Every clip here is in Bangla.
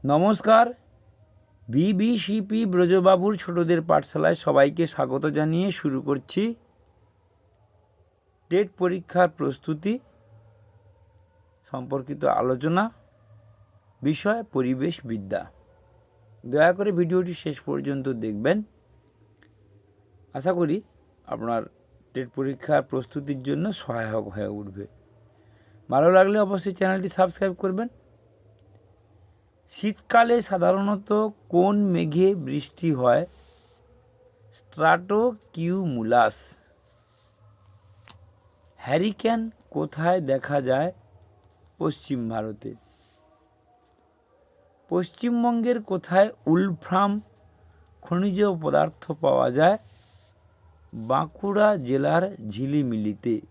নমস্কার। বিবিসিপি ব্রজবাবুর ছোটদের পাঠশালায় সবাইকে স্বাগত জানিয়ে শুরু করছি টেট পরীক্ষার প্রস্তুতি সম্পর্কিত আলোচনা। বিষয় পরিবেশ বিদ্যা। দয়া করে ভিডিওটি শেষ পর্যন্ত দেখবেন। আশা করি আপনার টেট পরীক্ষার প্রস্তুতির জন্য সহায়ক হয়ে উঠবে। ভালো লাগলে অবশ্যই চ্যানেলটি সাবস্ক্রাইব করবেন। শীতকালে সাধারণত কোন মেঘে বৃষ্টি হয়? স্ট্রাটোকিউমুলাস। হ্যারিকেন কোথায় দেখা যায়? পশ্চিম ভারতে। পশ্চিমবঙ্গের কোথায় উলফ্রাম খনিজ পদার্থ পাওয়া যায়? বাঁকুড়া জেলার ঝিলিমিলিতে।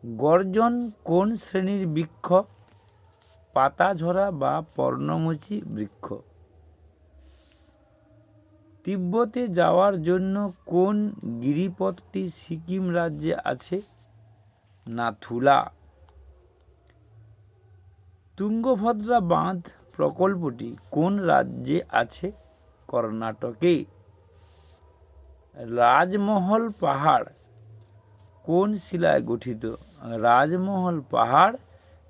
গর্জন কোন শ্রেণীর বৃক্ষ? পাতাঝরা বা পর্ণমোচী বৃক্ষ। তিব্বতে যাওয়ার জন্য কোন গিরিপথটি সিকিম রাজ্যে আছে? নাথুলা। তুঙ্গভদ্রা বাঁধ প্রকল্পটি কোন রাজ্যে আছে? কর্ণাটকে। রাজমহল পাহাড় কোন শিলায় গঠিত? রাজমহল পাহাড়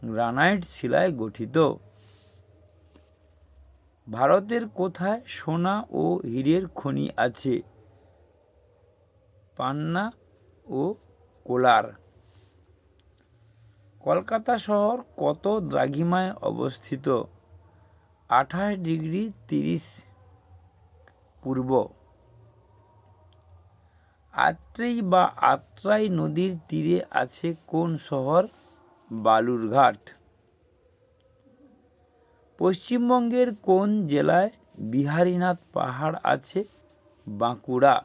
গ্রানাইট শিলায় গঠিত। ভারতের কোথায় সোনা ও হীরের খনি আছে? পান্না ও কোলার। কলকাতা শহর কত দ্রাঘিমায় অবস্থিত? 28°30 পূর্ব। আত্রেই বা আত্রাই নদীর তীরে আছে কোন শহর? বালুরঘাট। পশ্চিমবঙ্গের কোন জেলায় বিহারীনাথ পাহাড় আছে? বাঁকুড়া।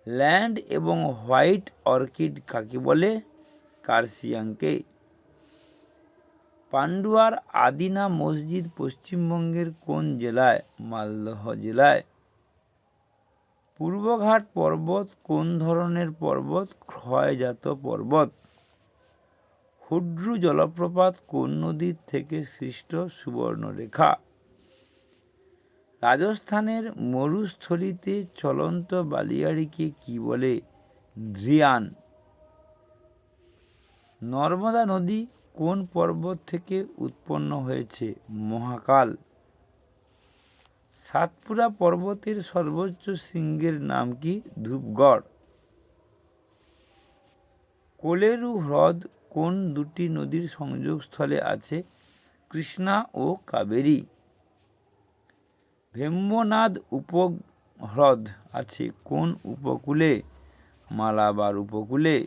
ল্যান্ড এবং হোয়াইট অর্কিড কাকে বলে? কার্সিয়াংকে। পান্ডুয়ার আদিনা মসজিদ পশ্চিমবঙ্গের কোন জেলায়? মালদহ জেলায়। পূর্বঘাট পর্বত কোন ধরনের পর্বত? ক্ষয়জাত পর্বত। হুড্রু জলপ্রপাত কোন নদীর থেকে সৃষ্ট? সুবর্ণরেখা। রাজস্থানের মরুস্থলীতে চলন্ত বালিয়াড়িকে কি বলে? ধ্রিয়ান। নর্মদা নদী কোন পর্বত থেকে উৎপন্ন হয়েছে? মহাকাল। সাতপুরা পর্বতের সর্বোচ্চ শৃঙ্গের নাম কি? ধূপগড়। কোলেরু হ্রদ কোন দুটি নদীর সংযোগস্থলে আছে? কৃষ্ণা ও কাবেরী। ভেম্বনাদ উপহ্রদ আছে কোন উপকূলে? মালাবার উপকূলে।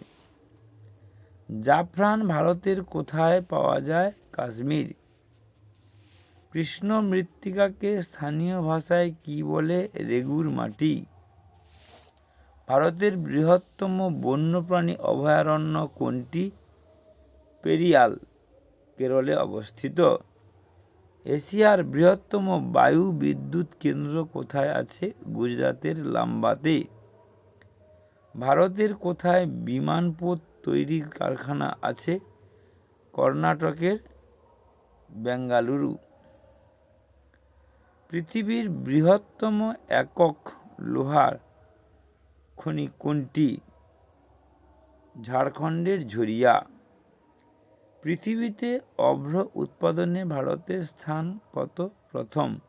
জাফরান ভারতের কোথায় পাওয়া যায়? কাশ্মীর। কৃষ্ণ মৃত্তিকাকে স্থানীয় ভাষায় কি বলে? রেগুর মাটি। ভারতের বৃহত্তম বন্যপ্রাণী অভয়ারণ্য কোনটি? পেরিয়াল, কেরলে অবস্থিত। এশিয়ার বৃহত্তম বায়ু বিদ্যুৎ কেন্দ্র কোথায় আছে? গুজরাতের লাম্বাতে। ভারতের কোথায় বিমানপথ তৈরির কারখানা আছে? কর্ণাটকের বেঙ্গালুরু। পৃথিবীর বৃহত্তম একক লোহার খনি কোনটি? ঝাড়খণ্ডের ঝরিয়া। পৃথিবীতে অভ্র উৎপাদনে ভারতের স্থান কত? প্রথম।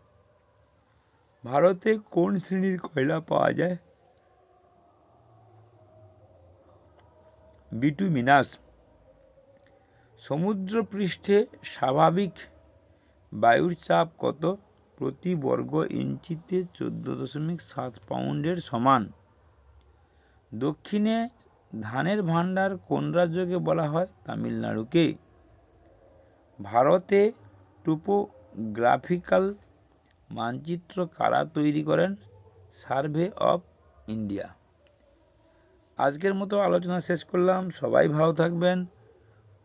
ভারতে কোন শ্রেণীর কয়লা পাওয়া যায়? বিটুমিনাস। সমুদ্রপৃষ্ঠে স্বাভাবিক বায়ুর চাপ কত? প্রতি বর্গ ইঞ্চিতে 14.7 পাউন্ডের সমান। দক্ষিণে ধানের ভাণ্ডার কোন রাজ্যকে বলা হয়? তামিলনাড়ুকে। ভারতে টোপোগ্রাফিক্যাল মানচিত্র কারা তৈরি করেন? Survey of India. আজকের মতো আলোচনা শেষ করলাম। সবাই ভালো থাকবেন।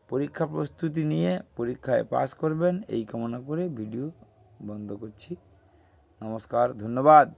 পরীক্ষা প্রস্তুতি নিয়ে পরীক্ষায় পাস করবেন এই কামনা করে ভিডিও বন্ধ করছি। নমস্কার, ধন্যবাদ।